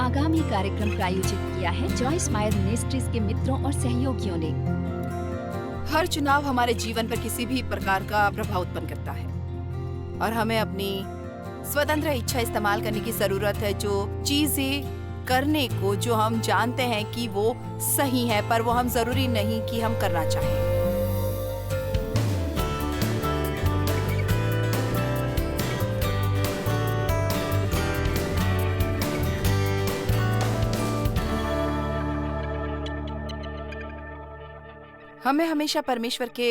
आगामी कार्यक्रम प्रायोजित किया है जॉइस मायर मिनिस्ट्रीज के मित्रों और सहयोगियों ने। हर चुनाव हमारे जीवन पर किसी भी प्रकार का प्रभाव उत्पन्न करता है और हमें अपनी स्वतंत्र इच्छा इस्तेमाल करने की जरूरत है। जो चीजें करने को जो हम जानते हैं कि वो सही है, पर वो हम जरूरी नहीं कि हम करना चाहें। हमें हमेशा परमेश्वर के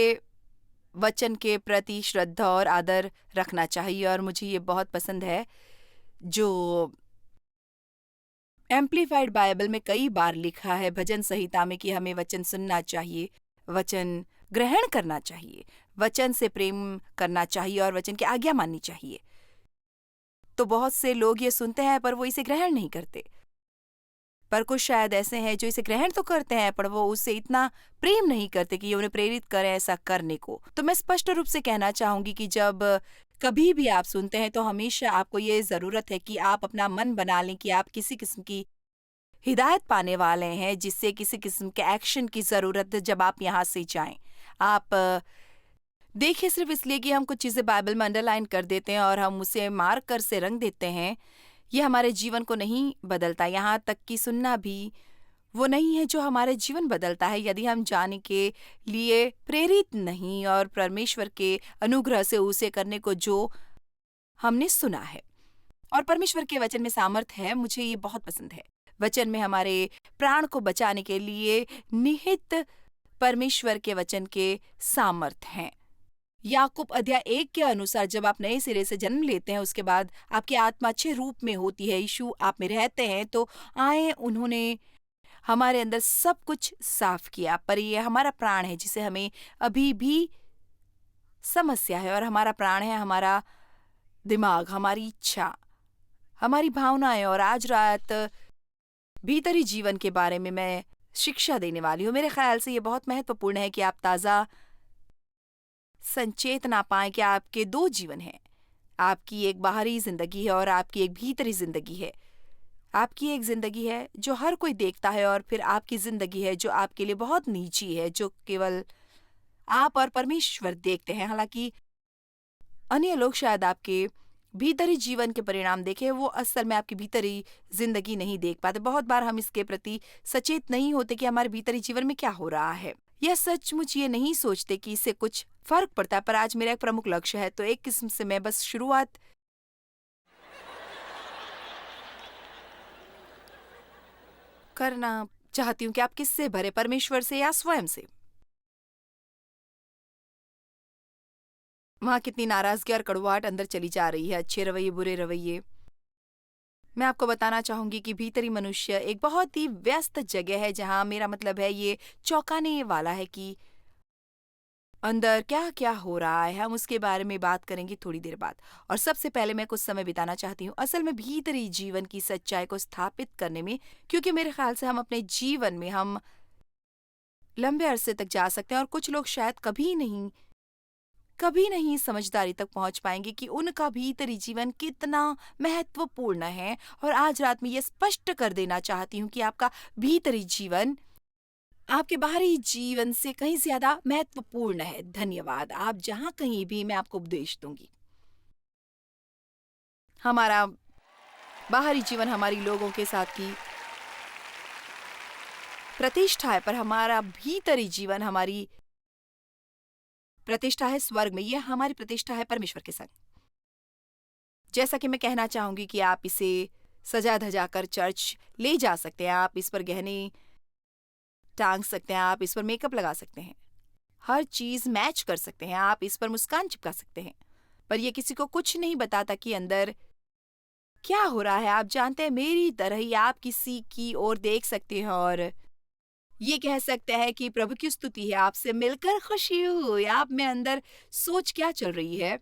वचन के प्रति श्रद्धा और आदर रखना चाहिए और मुझे ये बहुत पसंद है जो एम्प्लीफाइड बाइबल में कई बार लिखा है भजन संहिता में कि हमें वचन सुनना चाहिए, वचन ग्रहण करना चाहिए, वचन से प्रेम करना चाहिए और वचन की आज्ञा माननी चाहिए। तो बहुत से लोग ये सुनते हैं पर वो इसे ग्रहण नहीं करते, पर कुछ शायद ऐसे हैं जो इसे ग्रहण तो करते हैं पर वो उससे इतना प्रेम नहीं करते कि ये उन्हें प्रेरित करे ऐसा करने को। तो मैं स्पष्ट रूप से कहना चाहूंगी कि जब कभी भी आप सुनते हैं तो हमेशा आपको ये जरूरत है कि आप अपना मन बना लें कि आप किसी किस्म की हिदायत पाने वाले हैं, जिससे किसी किस्म के एक्शन की जरूरत है जब आप यहाँ से जाएं। आप देखिए, सिर्फ इसलिए कि हम कुछ चीजें बाइबल में अंडरलाइन कर देते हैं और हम उसे मार्क कर से रंग देते हैं, ये हमारे जीवन को नहीं बदलता। यहाँ तक कि सुनना भी वो नहीं है जो हमारे जीवन बदलता है यदि हम जाने के लिए प्रेरित नहीं और परमेश्वर के अनुग्रह से उसे करने को जो हमने सुना है। और परमेश्वर के वचन में सामर्थ है, मुझे ये बहुत पसंद है। वचन में हमारे प्राण को बचाने के लिए निहित परमेश्वर के वचन के सामर्थ हैं। याकूब अध्याय 1 के अनुसार जब आप नए सिरे से जन्म लेते हैं उसके बाद आपकी आत्मा अच्छे रूप में होती है, यीशु आप में रहते हैं, तो आए उन्होंने हमारे अंदर सब कुछ साफ किया। पर ये हमारा प्राण है जिसे हमें अभी भी समस्या है, और हमारा प्राण है हमारा दिमाग, हमारी इच्छा, हमारी भावनाएं। और आज रात भीतरी जीवन के बारे में मैं शिक्षा देने वाली हूँ। मेरे ख्याल से ये बहुत महत्वपूर्ण है कि आप ताज़ा संचेत ना पाएं कि आपके दो जीवन हैं। आपकी एक बाहरी जिंदगी है और आपकी एक भीतरी जिंदगी है। आपकी एक जिंदगी है जो हर कोई देखता है और फिर आपकी जिंदगी है जो आपके लिए बहुत निजी है, जो केवल आप और परमेश्वर देखते हैं। हालांकि अन्य लोग शायद आपके भीतरी जीवन के परिणाम देखें, वो असल में आपकी भीतरी जिंदगी नहीं देख पाते। बहुत बार हम इसके प्रति सचेत नहीं होते कि हमारे भीतरी जीवन में क्या हो रहा है। यह सचमुच ये नहीं सोचते कि इससे कुछ फर्क पड़ता है। पर आज मेरा एक प्रमुख लक्ष्य है, तो एक किस्म से मैं बस शुरुआत करना चाहती हूँ कि आप किससे भरे, परमेश्वर से या स्वयं से। वहां कितनी नाराजगी और कड़वाहट अंदर चली जा रही है, अच्छे रवैये बुरे रवैये। मैं आपको बताना चाहूंगी कि भीतरी मनुष्य एक बहुत ही व्यस्त जगह है, जहां मेरा मतलब है ये चौंकाने वाला है कि अंदर क्या क्या हो रहा है। हम उसके बारे में बात करेंगे थोड़ी देर बाद। और सबसे पहले मैं कुछ समय बिताना चाहती हूँ असल में भीतरी जीवन की सच्चाई को स्थापित करने में, क्योंकि मेरे ख्याल से हम अपने जीवन में हम लंबे अरसे तक जा सकते हैं और कुछ लोग शायद कभी नहीं समझदारी तक पहुंच पाएंगे कि उनका भीतरी जीवन कितना महत्वपूर्ण है। और आज रात में ये स्पष्ट कर देना चाहती हूँ कि आपका भीतरी जीवन आपके बाहरी जीवन से कहीं ज्यादा महत्वपूर्ण है। धन्यवाद। आप जहां कहीं भी, मैं आपको उपदेश दूंगी। हमारा बाहरी जीवन हमारी लोगों के साथ की प्रतिष्ठा है, पर हमारा भीतरी जीवन हमारी प्रतिष्ठा है स्वर्ग में। यह हमारी प्रतिष्ठा है परमेश्वर के संग। जैसा कि मैं कहना चाहूंगी कि आप इसे सजा धजा कर चर्च ले जा सकते हैं, आप इस पर गहने टांग सकते हैं, आप इस पर मेकअप लगा सकते हैं, हर चीज मैच कर सकते हैं, आप इस पर मुस्कान चिपका सकते हैं, पर यह किसी को कुछ नहीं बताता कि अंदर क्या हो रहा है। आप जानते हैं, मेरी तरह ही आप किसी की ओर देख सकते हैं और ये कह सकते हैं कि प्रभु की स्तुति है, आपसे मिलकर खुशी हुई। आप में अंदर सोच क्या चल रही है।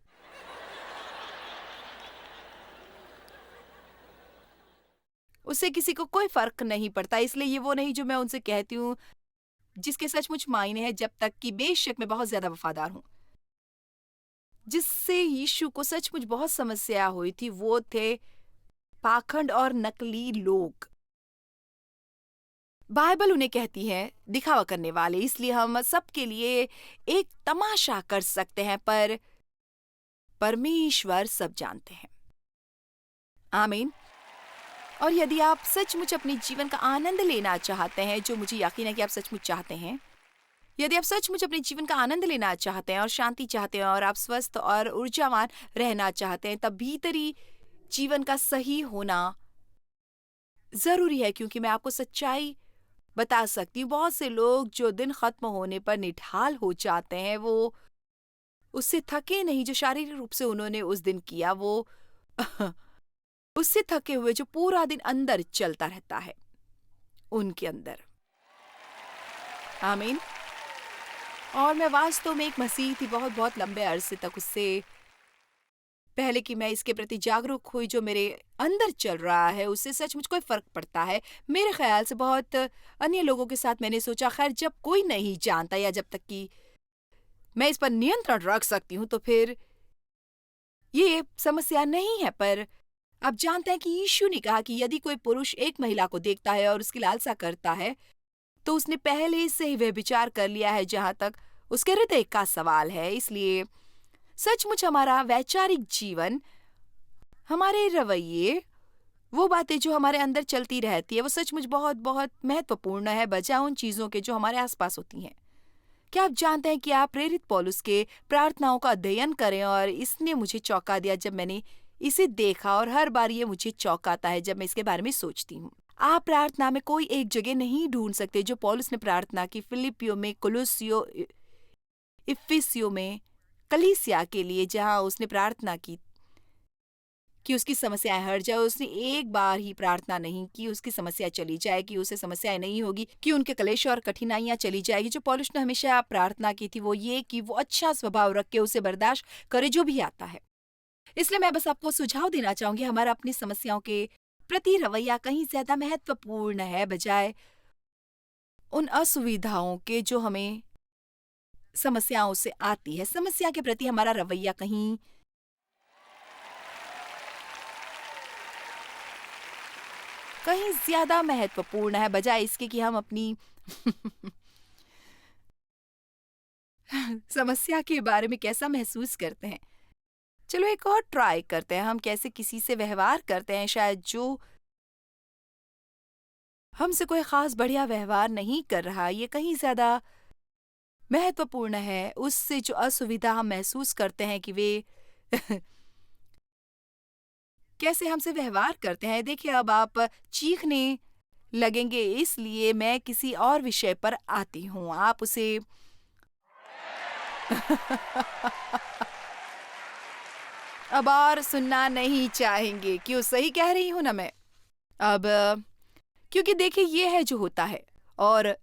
उससे किसी को कोई फर्क नहीं पड़ता। इसलिए ये वो नहीं जो मैं उनसे कहती हूँ जिसके सचमुच मायने हैं, जब तक कि बेशक मैं बहुत ज्यादा वफादार हूँ। जिससे यीशु को सचमुच बहुत समस्या हुई थी वो थे पाखंड और नकली लोग। बाइबल उन्हें कहती है दिखावा करने वाले, इसलिए हम सबके लिए एक तमाशा कर सकते हैं, पर परमेश्वर सब जानते हैं। आमीन। और यदि आप सचमुच अपने जीवन का आनंद लेना चाहते हैं, जो मुझे यकीन है कि आप सचमुच चाहते हैं, यदि आप सचमुच अपने जीवन का आनंद लेना चाहते हैं और शांति चाहते हैं और आप स्वस्थ और ऊर्जावान रहना चाहते हैं, तब भीतरी जीवन का सही होना जरूरी है। क्योंकि मैं आपको सच्चाई बता सकती हूँ, बहुत से लोग जो दिन खत्म होने पर निढाल हो जाते हैं, वो उससे थके नहीं जो शारीरिक रूप से उन्होंने उस दिन किया, वो उससे थके हुए जो पूरा दिन अंदर चलता रहता है उनके अंदर। आमीन। और मैं वास्तव में एक मसीह थी बहुत बहुत लंबे अरसे तक, उससे पहले कि मैं इसके प्रति जागरूक हुई जो मेरे अंदर चल रहा है उससे सचमुच कोई फर्क पड़ता है। मेरे ख्याल से बहुत अन्य लोगों के साथ मैंने सोचा, खैर जब कोई नहीं जानता या जब तक कि मैं इस पर नियंत्रण रख सकती हूँ तो फिर ये समस्या नहीं है। पर आप जानते हैं कि यीशु ने कहा कि यदि कोई पुरुष एक महिला को देखता है और उसकी लालसा करता है, तो उसने पहले से ही व्यभिचार कर लिया है, जहां तक उसके हृदय का सवाल है। इसलिए सचमुच हमारा वैचारिक जीवन, हमारे रवैये, वो बातें जो हमारे अंदर चलती रहती है, वो सचमुच बहुत बहुत महत्वपूर्ण है, बजाय उन चीजों के जो हमारे आसपास होती हैं। क्या आप जानते हैं कि आप प्रेरित पौलुस के प्रार्थनाओं का अध्ययन करें, और इसने मुझे चौंका दिया जब मैंने इसे देखा, और हर बार ये मुझे चौंकाता है जब मैं इसके बारे में सोचती हूँ। आप प्रार्थना में कोई एक जगह नहीं ढूंढ सकते जो पौलुस ने प्रार्थना की फिलिपियो में, कुलुसियो, इफिसियो में, कलीसिया के लिए, जहां उसने प्रार्थना की कि उसकी समस्याएं हट जाए। उसने एक बार ही प्रार्थना नहीं की उसकी समस्या चली जाए, कि उसे समस्याएं नहीं होगी, कि उनके क्लेश और कठिनाइयां चली जाएगी। जो पौलुस ने हमेशा प्रार्थना की थी वो ये कि वो अच्छा स्वभाव रख के उसे बर्दाश्त करे जो भी आता है। इसलिए मैं बस आपको सुझाव देना चाहूंगी, हमारा अपनी समस्याओं के प्रति रवैया कहीं ज्यादा महत्वपूर्ण है, बजाय उन असुविधाओं के जो हमें समस्याओं से आती है। समस्या के प्रति हमारा रवैया कहीं ज्यादा महत्वपूर्ण है, बजाय इसके कि हम अपनी समस्या के बारे में कैसा महसूस करते हैं। चलो एक और ट्राई करते हैं, हम कैसे किसी से व्यवहार करते हैं। शायद जो हमसे कोई खास बढ़िया व्यवहार नहीं कर रहा, ये कहीं ज्यादा महत्वपूर्ण है उससे जो असुविधा हम महसूस करते हैं कि वे कैसे हमसे व्यवहार करते हैं। देखिए, अब आप चीखने लगेंगे, इसलिए मैं किसी और विषय पर आती हूँ। आप उसे अब और सुनना नहीं चाहेंगे। क्यों, सही कह रही हूं ना मैं? अब क्योंकि देखिए ये है जो होता है, और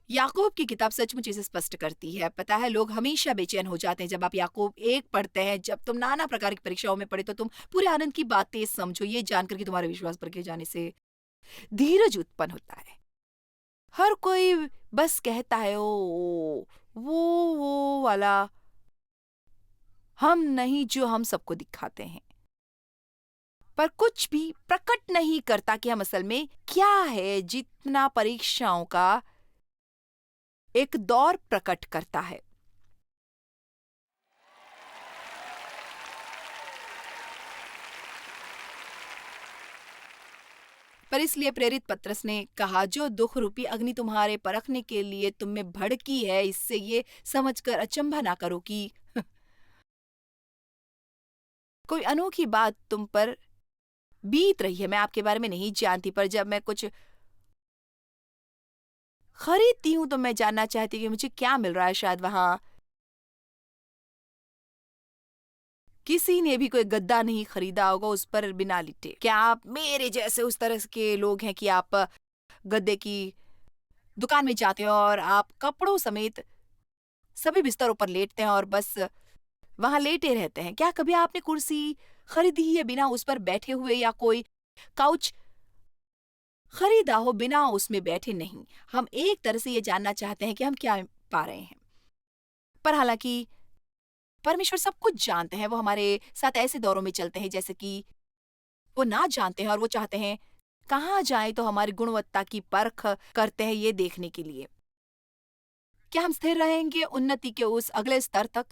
याकूब की किताब सचमुच इसे स्पष्ट करती है। पता है, लोग हमेशा बेचैन हो जाते हैं जब आप याकूब 1 पढ़ते हैं। जब तुम नाना प्रकार की परीक्षाओं में पढ़े तो तुम पूरे आनंद की बातें समझो, ये जानकर कि तुम्हारे विश्वास परखे जाने से धीरज उत्पन्न होता है। हर कोई बस कहता है, ओ वो वाला हम नहीं जो हम सबको दिखाते हैं, पर कुछ भी प्रकट नहीं करता कि हम असल में क्या है, जितना परीक्षाओं का एक दौर प्रकट करता है। पर इसलिए प्रेरित पत्रस ने कहा, जो दुख रूपी अग्नि तुम्हारे परखने के लिए तुम में भड़की है, इससे ये समझकर अचंभा ना करो कि कोई अनोखी बात तुम पर बीत रही है। मैं आपके बारे में नहीं जानती, पर जब मैं कुछ खरीदती हूं तो मैं जानना चाहती हूँ कि मुझे क्या मिल रहा है। शायद वहां किसी ने भी कोई गद्दा नहीं खरीदा होगा उस पर बिना लिटे। क्या आप मेरे जैसे उस तरह के लोग हैं कि आप गद्दे की दुकान में जाते हो और आप कपड़ों समेत सभी बिस्तरों पर लेटते हैं और बस वहां लेटे रहते हैं? क्या कभी आपने कुर्सी खरीदी है बिना उस पर बैठे हुए, या कोई काउच खरीदा हो बिना उसमें बैठे? नहीं। हम एक तरह से ये जानना चाहते हैं कि हम क्या पा रहे हैं। पर हालांकि परमेश्वर सब कुछ जानते हैं। वो हमारे साथ ऐसे दौरों में चलते हैं जैसे कि वो ना जानते हैं, और वो चाहते हैं कहाँ जाएं तो हमारी गुणवत्ता की परख करते हैं ये देखने के लिए। क्या हम स्थिर रहेंगे उन्नति के उस अगले स्तर तक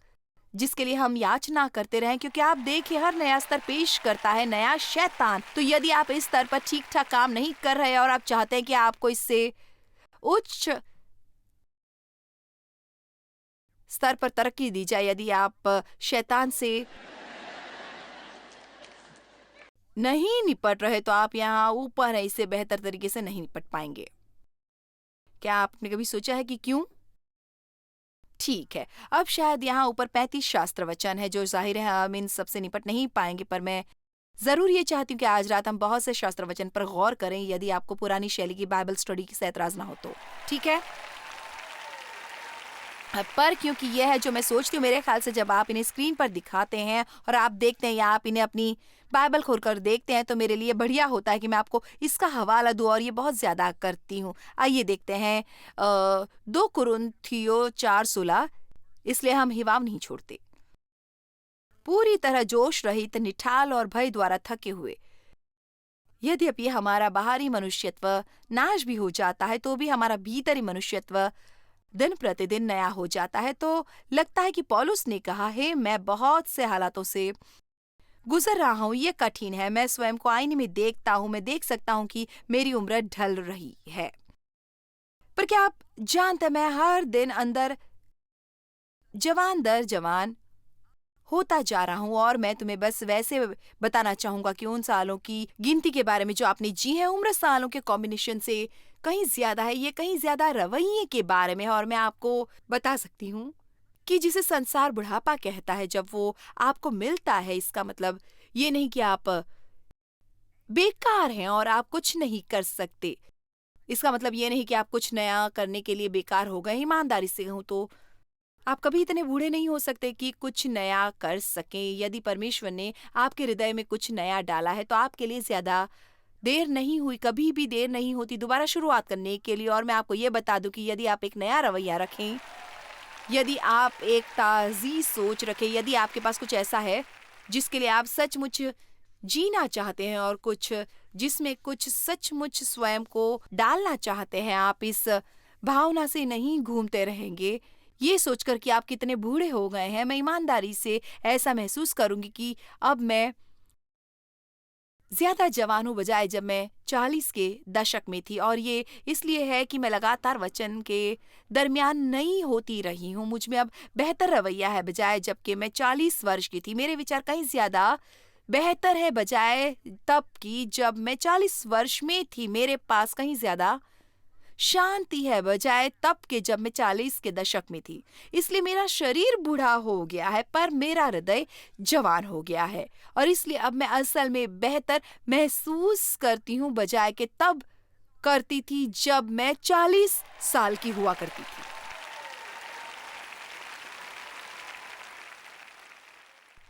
जिसके लिए हम याचना करते रहें? क्योंकि आप देखिए हर नया स्तर पेश करता है नया शैतान। तो यदि आप इस स्तर पर ठीक ठाक काम नहीं कर रहे और आप चाहते हैं कि आपको इससे उच्च स्तर पर तरक्की दी जाए, यदि आप शैतान से नहीं निपट रहे तो आप यहाँ ऊपर है, इससे बेहतर तरीके से नहीं निपट पाएंगे। क्या आपने कभी सोचा है कि क्यों? ठीक है, अब शायद यहाँ ऊपर 35 शास्त्र वचन है, जो जाहिर है हम इन सबसे निपट नहीं पाएंगे, पर मैं जरूर ये चाहती हूँ कि आज रात हम बहुत से शास्त्र वचन पर गौर करें, यदि आपको पुरानी शैली की बाइबल स्टडी से ऐतराज ना हो तो। ठीक है, पर क्योंकि यह है जो मैं सोचती हूँ, मेरे ख्याल से जब आप इन्हें स्क्रीन पर दिखाते हैं और आप देखते हैं या आप इन्हें अपनी बाइबल खोलकर देखते हैं, तो मेरे लिए बढ़िया होता है कि मैं आपको इसका हवाला दूं, और ये बहुत ज्यादा करती हूँ। आइए देखते हैं 2 कुरिन्थियों 4:16। इसलिए हम हिवाव नहीं छोड़ते, पूरी तरह जोश रहित, निठाल और भय द्वारा थके हुए। यद्यपि हमारा बाहरी मनुष्यत्व नाश भी हो जाता है, तो भी हमारा भीतरी मनुष्यत्व दिन प्रतिदिन नया हो जाता है। तो लगता है कि पौलुस ने कहा है, मैं बहुत से हालातों से गुजर रहा हूँ, ये कठिन है। मैं स्वयं को आईने में देखता हूँ, मैं देख सकता हूँ कि मेरी उम्र ढल रही है। पर क्या आप जानते हैं, मैं हर दिन अंदर जवान दर जवान होता जा रहा हूँ, और मैं तुम्हें बस वैसे बताना चाहूंगा कि उन सालों की गिनती के बारे में जो आपने जी है, उम्र सालों के कॉम्बिनेशन से कहीं ज्यादा है। ये कहीं ज्यादा रवैये के बारे में है, और मैं आपको बता सकती हूँ कि जिसे संसार बुढ़ापा कहता है, जब वो आपको मिलता है, इसका मतलब ये नहीं कि आप बेकार हैं और आप कुछ नहीं कर सकते। इसका मतलब ये नहीं कि आप कुछ नया करने के लिए बेकार हो गए। ईमानदारी से कहूँ तो आप कभी इतने बूढ़े नहीं हो सकते कि कुछ नया कर सकें। यदि परमेश्वर ने आपके हृदय में कुछ नया डाला है, तो आपके लिए ज्यादा देर नहीं हुई, कभी भी देर नहीं होती दोबारा शुरुआत करने के लिए। और मैं आपको ये बता दूं कि यदि आप एक नया रवैया रखें, यदि आप एक ताज़ी सोच रखें, यदि आपके पास कुछ ऐसा है जिसके लिए आप सचमुच जीना चाहते हैं, और कुछ जिसमें कुछ सचमुच स्वयं को डालना चाहते हैं, आप इस भावना से नहीं घूमते रहेंगे ये सोचकर कि आप कितने बूढ़े हो गए हैं। मैं ईमानदारी से ऐसा महसूस करूंगी कि अब मैं ज्यादा जवान हूँ बजाय जब मैं 40 के दशक में थी। और ये इसलिए है कि मैं लगातार वचन के दरमियान नई होती रही हूँ। मुझ में अब बेहतर रवैया है बजाय जबकि मैं 40 वर्ष की थी। मेरे विचार कहीं ज्यादा बेहतर है बजाय तब की जब मैं 40 वर्ष में थी। मेरे पास कहीं ज्यादा शांति है बजाय तब के जब मैं 40 के दशक में थी। इसलिए मेरा शरीर बूढ़ा हो गया है, पर मेरा हृदय जवान हो गया है, और इसलिए अब मैं असल में बेहतर महसूस करती हूँ बजाय के तब करती थी जब मैं 40 साल की हुआ करती थी।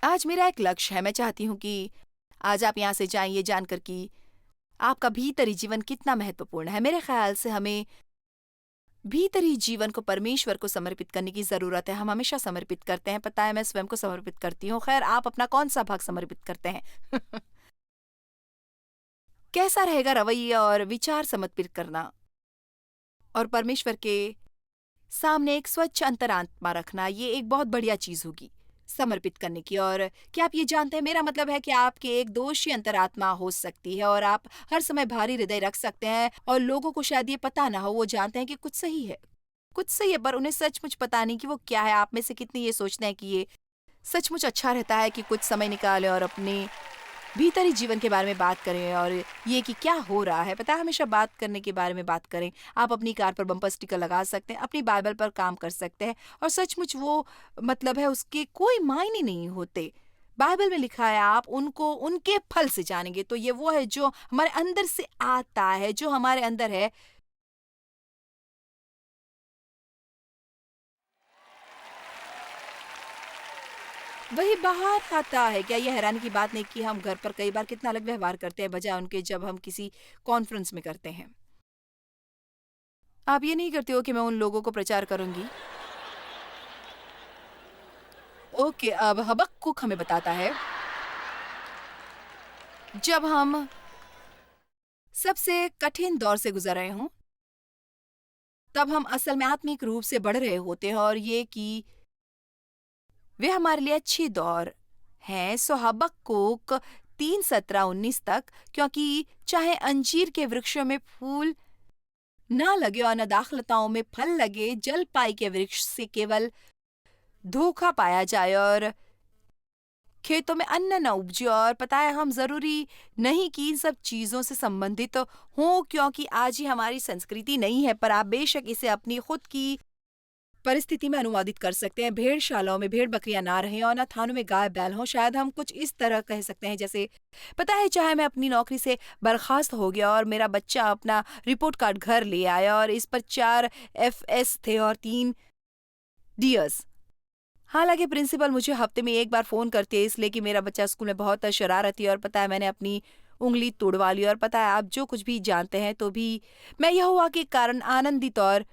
आज मेरा एक लक्ष्य है। मैं चाहती हूँ कि आज आप यहाँ से जाएं ये जानकर कि आपका भीतरी जीवन कितना महत्वपूर्ण है। मेरे ख्याल से हमें भीतरी जीवन को परमेश्वर को समर्पित करने की जरूरत है। हम हमेशा समर्पित करते हैं, पता है मैं स्वयं को समर्पित करती हूँ। खैर, आप अपना कौन सा भाग समर्पित करते हैं? कैसा रहेगा रवैया और विचार समर्पित करना, और परमेश्वर के सामने एक स्वच्छ अंतरात्मा रखना, ये एक बहुत बढ़िया चीज होगी समर्पित करने की। और क्या आप ये जानते हैं, मेरा मतलब है कि आपके एक दोषी अंतरात्मा हो सकती है, और आप हर समय भारी हृदय रख सकते हैं, और लोगों को शायद ये पता ना हो, वो जानते हैं कि कुछ सही है, कुछ सही है, पर उन्हें सचमुच पता नहीं कि वो क्या है। आप में से कितने ये सोचते हैं कि ये सचमुच अच्छा रहता है कि कुछ समय निकालें और अपने भीतरी जीवन के बारे में बात करें, और ये कि क्या हो रहा है। पता है, हमेशा बात करने के बारे में बात करें। आप अपनी कार पर बम्पर स्टिकर लगा सकते हैं, अपनी बाइबल पर काम कर सकते हैं, और सचमुच वो मतलब है उसके कोई मायने नहीं होते। बाइबल में लिखा है आप उनको उनके फल से जानेंगे। तो ये वो है जो हमारे अंदर से आता है, जो हमारे अंदर है, वही बाहर आता है। क्या ये हैरानी की बात नहीं कि हम घर पर कई बार कितना अलग व्यवहार करते हैं बजाय उनके जब हम किसी कॉन्फ्रेंस में करते हैं। आप ये नहीं करते हो कि मैं उन लोगों को प्रचार करूंगी। ओके, अब हबक्कुक हमें बताता है, जब हम सबसे कठिन दौर से गुजर रहे हों, तब हम असल में आत्मिक रूप से बढ़ रहे होते हैं और ये कि वे हमारे लिए अच्छी दौर हैं। सो हबक्कूक 3:17-19 तक, क्योंकि चाहे अंजीर के वृक्षों में फूल ना लगे और न दाखलताओं में फल लगे, जलपाई के वृक्ष से केवल धोखा पाया जाए और खेतों में अन्न न उपजे। और पता है, हम जरूरी नहीं कि इन सब चीजों से संबंधित हों, क्योंकि आज ही हमारी संस्कृति नहीं है, पर आप बेशक इसे अपनी खुद की परिस्थिति में अनुवादित कर सकते हैं। भेड़शालाओं में भेड़ बकरियां ना रहें और न थानों में गाय बैल हों। शायद हम कुछ इस तरह कह सकते हैं जैसे, पता है, चाहे मैं अपनी नौकरी से बर्खास्त हो गया और मेरा बच्चा अपना रिपोर्ट कार्ड घर ले आया और इस पर 4 FS थे और 3 डियर्स। हालांकि प्रिंसिपल मुझे हफ्ते में एक बार फोन करती है इसलिए कि मेरा बच्चा स्कूल में बहुत शरारती है और पता है मैंने अपनी उंगली तोड़वा ली और पता है आप जो कुछ भी जानते हैं, तो भी मैं यहोवा के कारण आनंदित और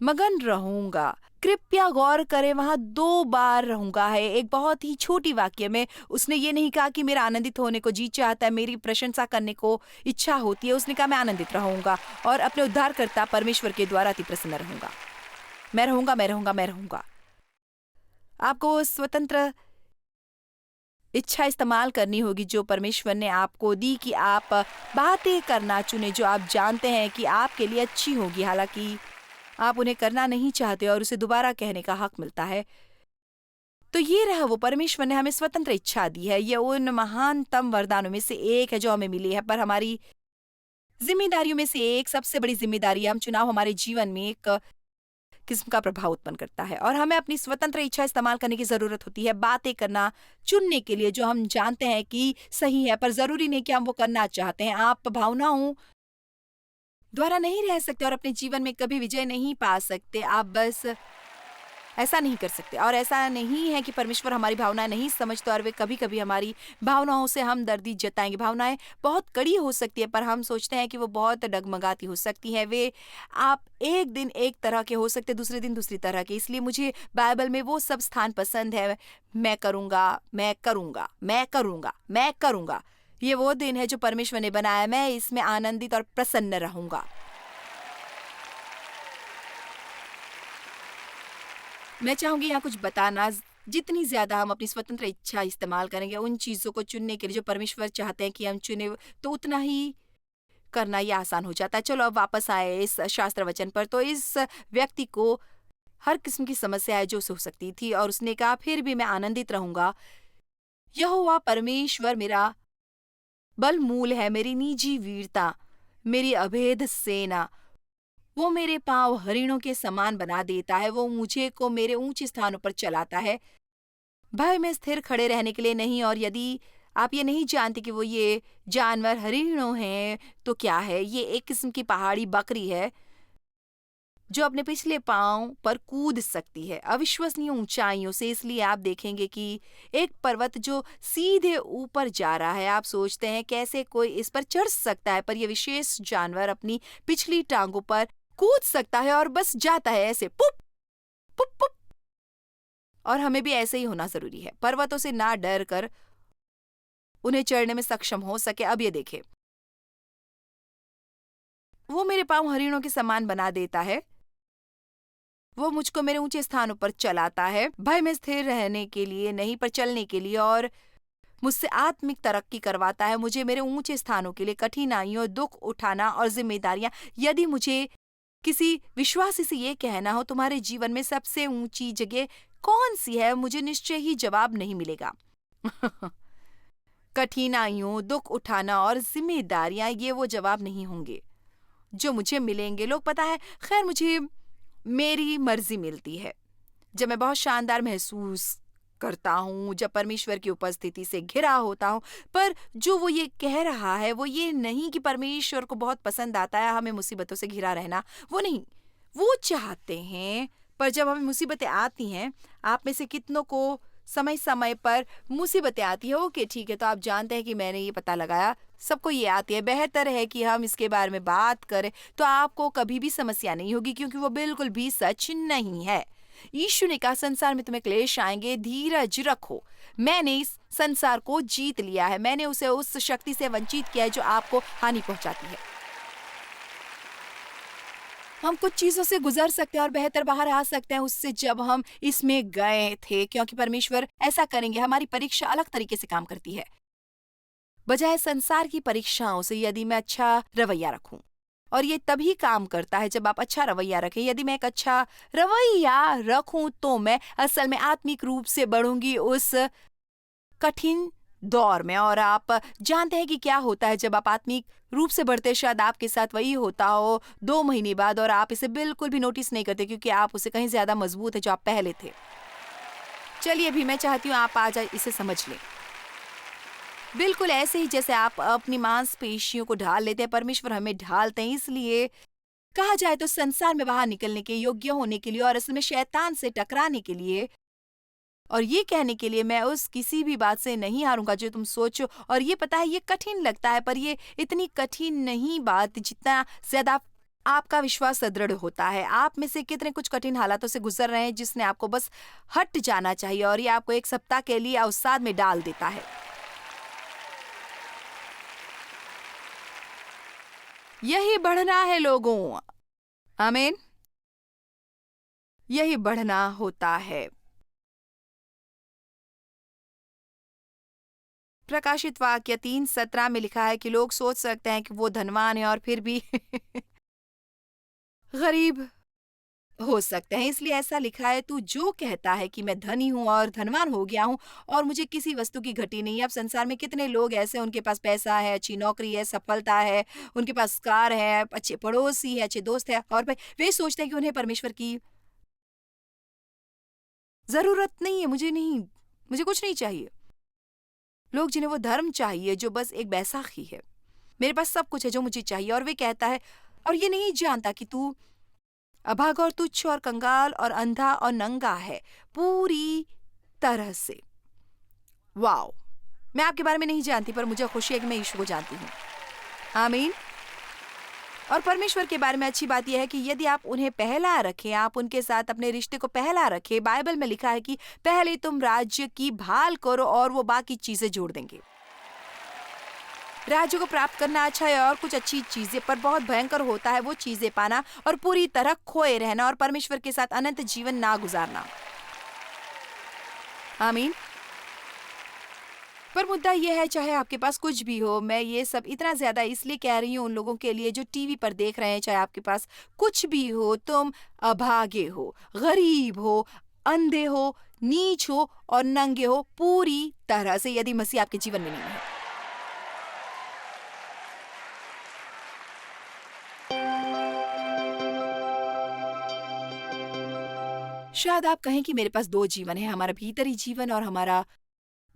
मगन रहूंगा। कृपया गौर करें, वहां 2 बार रहूंगा है। एक बहुत ही छोटी वाक्य में उसने ये नहीं कहा कि मेरा आनंदित होने को जी चाहता है, मेरी प्रशंसा करने को इच्छा होती है। उसने कहा मैं आनंदित रहूंगा और अपने उद्धारकर्ता परमेश्वर के द्वारा अति प्रसन्न रहूंगा। मैं रहूंगा, मैं रहूंगा, मैं रहूंगा। आपको स्वतंत्र इच्छा इस्तेमाल करनी होगी जो परमेश्वर ने आपको दी कि आप बातें करना चुने जो आप जानते हैं कि आपके लिए अच्छी होगी, हालांकि आप उन्हें करना नहीं चाहते और उसे दोबारा कहने का हक मिलता है। तो ये रहा वो, परमेश्वर ने हमें स्वतंत्र इच्छा दी है। ये उन महानतम वरदानों में से एक है जो हमें मिली है, पर हमारी जिम्मेदारियों में से एक सबसे बड़ी जिम्मेदारी है। हम चुनाव हमारे जीवन में एक किस्म का प्रभाव उत्पन्न करता है और हमें अपनी स्वतंत्र इच्छा इस्तेमाल करने की जरूरत होती है, बातें करना चुनने के लिए जो हम जानते हैं कि सही है, पर जरूरी नहीं कि हम वो करना चाहते हैं। आप भावनाओं द्वारा नहीं रह सकते और अपने जीवन में कभी विजय नहीं पा सकते। आप बस ऐसा नहीं कर सकते। और ऐसा नहीं है कि परमेश्वर हमारी भावनाएं नहीं समझते और वे कभी कभी हमारी भावनाओं से हमदर्दी जताएंगे। भावनाएं बहुत कड़ी हो सकती है, पर हम सोचते हैं कि वो बहुत डगमगाती हो सकती है। वे आप एक दिन एक तरह के हो सकते, दूसरे दिन दूसरी तरह के। इसलिए मुझे बाइबल में वो सब स्थान पसंद है, मैं करूंगा, मैं करूंगा, मैं करूंगा, मैं करूंगा। ये वो दिन है जो परमेश्वर ने बनाया, मैं इसमें आनंदित और प्रसन्न रहूंगा। मैं चाहूंगी यहाँ कुछ बताना। जितनी ज्यादा हम अपनी स्वतंत्र इच्छा इस्तेमाल करेंगे उन चीजों को चुनने के लिए जो परमेश्वर चाहते हैं कि हम चुने, तो उतना ही करना ये आसान हो जाता है। चलो अब वापस आए इस शास्त्र वचन पर। तो इस व्यक्ति को हर किस्म की समस्या है जो उसे हो सकती थी और उसने कहा फिर भी मैं आनंदित रहूंगा। यहोवा परमेश्वर मेरा बल मूल है, मेरी निजी वीरता, मेरी अभेद सेना। वो मेरे पांव हरिणों के समान बना देता है, वो मुझे को मेरे ऊंचे स्थानों पर चलाता है, भय में स्थिर खड़े रहने के लिए नहीं। और यदि आप ये नहीं जानते कि वो ये जानवर हरिणों हैं तो क्या है, ये एक किस्म की पहाड़ी बकरी है जो अपने पिछले पांव पर कूद सकती है अविश्वसनीय ऊंचाइयों से। इसलिए आप देखेंगे कि एक पर्वत जो सीधे ऊपर जा रहा है, आप सोचते हैं कैसे कोई इस पर चढ़ सकता है, पर यह विशेष जानवर अपनी पिछली टांगों पर कूद सकता है और बस जाता है ऐसे पुप पुप पुप। और हमें भी ऐसे ही होना जरूरी है, पर्वतों से ना डर कर उन्हें चढ़ने में सक्षम हो सके। अब ये देखें, वो मेरे पांव हरिणों के समान बना देता है, वो मुझको मेरे ऊंचे स्थानों पर चलाता है, भय में स्थिर रहने के लिए नहीं पर चलने के लिए, और मुझसे आत्मिक तरक्की करवाता है, मुझे मेरे ऊंचे स्थानों के लिए कठिनाइयों, दुख उठाना और जिम्मेदारियां। यदि मुझे किसी विश्वासी से ये कहना हो तुम्हारे जीवन में सबसे ऊंची जगह कौन सी है, मुझे निश्चय ही जवाब नहीं मिलेगा। कठिनाइयों, दुख उठाना और जिम्मेदारियां, ये वो जवाब नहीं होंगे जो मुझे मिलेंगे। लोग, पता है, खैर मुझे मेरी मर्जी मिलती है जब मैं बहुत शानदार महसूस करता हूँ, जब परमेश्वर की उपस्थिति से घिरा होता हूँ। पर जो वो ये कह रहा है वो ये नहीं कि परमेश्वर को बहुत पसंद आता है हमें मुसीबतों से घिरा रहना, वो नहीं। वो चाहते हैं, पर जब हमें मुसीबतें आती हैं, आप में से कितनों को समय समय पर मुसीबतें आती है, ओके ठीक है, तो आप जानते हैं कि मैंने ये पता लगाया सबको ये आती है, बेहतर है कि हम इसके बारे में बात करें, तो आपको कभी भी समस्या नहीं होगी, क्योंकि वो बिल्कुल भी सच नहीं है। यीशु ने कहा संसार में तुम्हें क्लेश आएंगे, धीरज रखो, मैंने इस संसार को जीत लिया है। मैंने उसे उस शक्ति से वंचित किया है जो आपको हानि पहुंचाती है। हम कुछ चीजों से गुजर सकते हैं और बेहतर बाहर आ सकते हैं उससे जब हम इसमें गए थे, क्योंकि परमेश्वर ऐसा करेंगे। हमारी परीक्षा अलग तरीके से काम करती है। बजाय संसार की परीक्षाओं से यदि मैं अच्छा रवैया रखूं, और ये तभी काम करता है जब आप अच्छा रवैया रखें। यदि मैं एक अच्छा रवैया रखूं तो मैं असल में आत्मिक रूप से बढ़ूंगी उस कठिन दौर में। और आप जानते हैं कि क्या होता है जब आप आत्मिक रूप से बढ़ते, शायद आपके साथ वही होता हो 2 महीने बाद और आप इसे बिल्कुल भी नोटिस नहीं करते क्योंकि आप उसे कहीं ज्यादा मजबूत है जो आप पहले थे। चलिए अभी मैं चाहती हूँ आप आज इसे समझ लें। बिल्कुल ऐसे ही जैसे आप अपनी मांसपेशियों को ढाल लेते हैं, परमेश्वर हमें ढालते हैं। इसलिए कहा जाए तो संसार में बाहर निकलने के योग्य होने के लिए और असल में शैतान से टकराने के लिए, और ये कहने के लिए मैं उस किसी भी बात से नहीं हारूंगा जो तुम सोचो। और ये पता है ये कठिन लगता है, पर ये इतनी कठिन नहीं बात जितना ज्यादा आपका विश्वास सुदृढ़ होता है। आप में से कितने कुछ कठिन हालातों से गुजर रहे हैं जिसने आपको बस हट जाना चाहिए, और ये आपको एक सप्ताह के लिए अवसाद में डाल देता है। यही बढ़ना है लोगों, आमीन। यही बढ़ना होता है। प्रकाशित वाक्य 3:17 में लिखा है कि लोग सोच सकते हैं कि वो धनवान है और फिर भी गरीब हो सकते हैं। इसलिए ऐसा लिखा है, तू जो कहता है कि मैं धनी हूं और धनवान हो गया हूं और मुझे किसी वस्तु की घटी नहीं है। अब संसार में कितने लोग ऐसे, उनके पास पैसा है, अच्छी नौकरी है, सफलता है, उनके पास कार है, अच्छे पड़ोसी है, अच्छे दोस्त है, और वे सोचते हैं कि उन्हें परमेश्वर की जरूरत नहीं है। मुझे कुछ नहीं चाहिए। लोग जिन्हें वो धर्म चाहिए जो बस एक बैसाखी है, मेरे पास सब कुछ है जो मुझे चाहिए, और वे कहता है, और ये नहीं जानता कि तू अभागा और तुच्छ और कंगाल और अंधा और नंगा है पूरी तरह से। वाओ, मैं आपके बारे में नहीं जानती, पर मुझे खुशी है कि मैं यीशु को जानती हूँ। आमीन। और परमेश्वर के बारे में अच्छी बात यह है कि यदि आप उन्हें पहला रखें, आप उनके साथ अपने रिश्ते को पहला रखें। बाइबल में लिखा है कि पहले तुम राज्य की भाल करो और वो बाकी चीजें जोड़ देंगे। राज्य को प्राप्त करना अच्छा है और कुछ अच्छी चीजें, पर बहुत भयंकर होता है वो चीजें पाना और पूरी तरह खोए रहना और परमेश्वर के साथ अनंत जीवन ना गुजारना। आमीन। पर मुद्दा यह है, चाहे आपके पास कुछ भी हो, मैं ये सब इतना ज्यादा इसलिए कह रही हूँ उन लोगों के लिए जो टीवी पर देख रहे हैं, चाहे आपके पास कुछ भी हो, तुम अभागे हो, गरीब हो, अंधे हो, नीच हो और नंगे हो पूरी तरह से, यदि मसीह आपके जीवन में नहीं है। शायद आप कहें कि मेरे पास 2 जीवन है, हमारा भीतरी जीवन और हमारा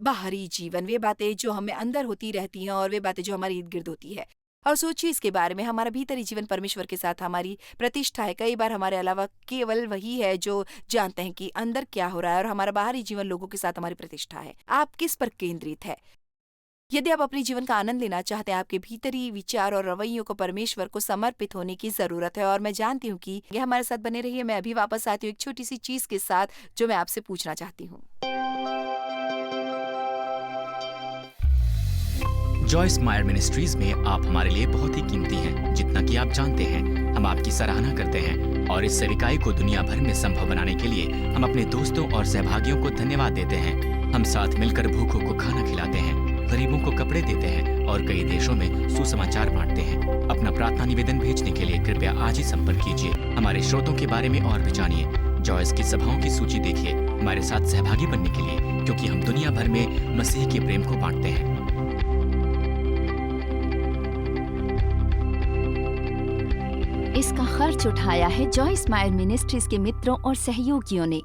बाहरी जीवन। वे बातें जो हमें अंदर होती रहती हैं और वे बातें जो हमारे इर्द गिर्द होती है। और सोचिए इसके बारे में, हमारा भीतरी जीवन परमेश्वर के साथ हमारी प्रतिष्ठा है। कई बार हमारे अलावा केवल वही है जो जानते हैं कि अंदर क्या हो रहा है, और हमारा बाहरी जीवन लोगों के साथ हमारी प्रतिष्ठा है। आप किस पर केंद्रित है? यदि आप अपने जीवन का आनंद लेना चाहते हैं, आपके भीतरी विचार और रवैयों को परमेश्वर को समर्पित होने की जरूरत है। और मैं जानती हूँ कि ये हमारे साथ बने रहिए। मैं अभी वापस आती हूँ एक छोटी सी चीज के साथ जो मैं आपसे पूछना चाहती हूँ। जॉयस मायर मिनिस्ट्रीज में आप हमारे लिए बहुत ही कीमती हैं, जितना कि आप जानते हैं। हम आपकी सराहना करते हैं और इस सेविकाई को दुनिया भर में संभव बनाने के लिए हम अपने दोस्तों और सहभागियों को धन्यवाद देते हैं। हम साथ मिलकर भूखों को खाना खिलाते हैं, गरीबों को कपड़े देते हैं और कई देशों में सुसमाचार बांटते हैं। अपना प्रार्थना निवेदन भेजने के लिए कृपया आज ही संपर्क कीजिए। हमारे स्रोतों के बारे में और भी जानिए। जॉयस की सभाओं की सूची देखिए हमारे साथ सहभागी बनने के लिए, क्योंकि हम दुनिया भर में मसीह के प्रेम को बांटते हैं। इसका खर्च उठाया है जॉयस मायर मिनिस्ट्रीज के मित्रों और सहयोगियों ने।